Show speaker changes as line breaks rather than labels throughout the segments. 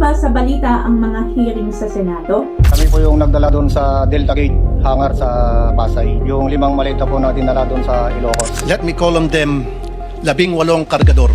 ba sa balita ang mga hearing sa Senado?
Kami po yung nagdala doon sa Delta Gate hangar sa Pasay. Yung 5 maleta po na dinala doon sa Ilocos.
Let me call on them 18 kargador.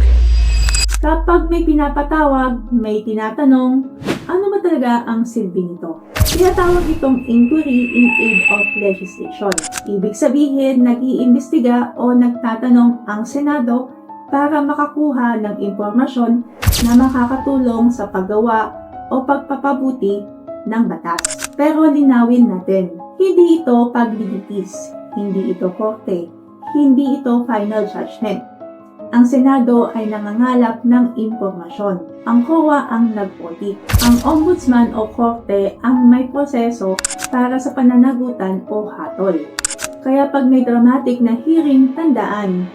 Kapag may pinapatawag, may tinatanong, ano ba talaga ang silbi nito? Tinatawag itong inquiry in aid of legislation. Ibig sabihin, nag-iimbestiga o nagtatanong ang Senado para makakuha ng impormasyon na makakatulong sa paggawa o pagpapabuti ng batas. Pero linawin natin, hindi ito paglilitis, hindi ito korte, hindi ito final judgment. Ang Senado ay nangangalap ng impormasyon. Ang COA ang nag-audit. Ang Ombudsman o Korte ang may proseso para sa pananagutan o hatol. Kaya pag may dramatic na hearing, tandaan,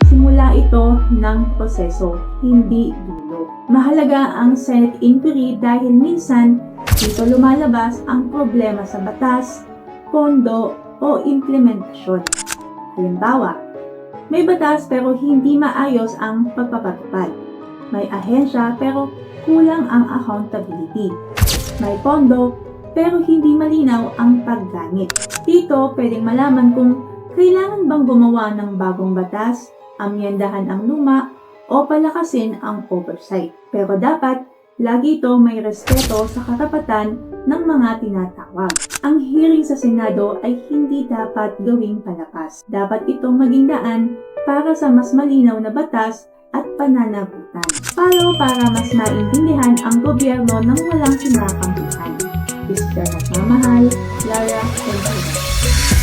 simula ito ng proseso, hindi dulo. Mahalaga ang Senate inquiry dahil minsan dito lumalabas ang problema sa batas, pondo o implementasyon. Halimbawa, may batas pero hindi maayos ang pagpapatupad. May ahensya pero kulang ang accountability. May pondo pero hindi malinaw ang paggamit. Dito pwedeng malaman kung kailangan bang gumawa ng bagong batas, amyendahan ang luma, o palakasin ang oversight. Pero dapat lagi ito may respeto sa karapatan ng mga tinatawag. Ang hearing sa Senado ay hindi dapat gawing palakas. Dapat itong maging daan para sa mas malinaw na batas at pananagutan. Follow para mas maintindihan ang gobyerno ng walang kinakampihan. Mr. Nagmamahal, Lara Enriquez.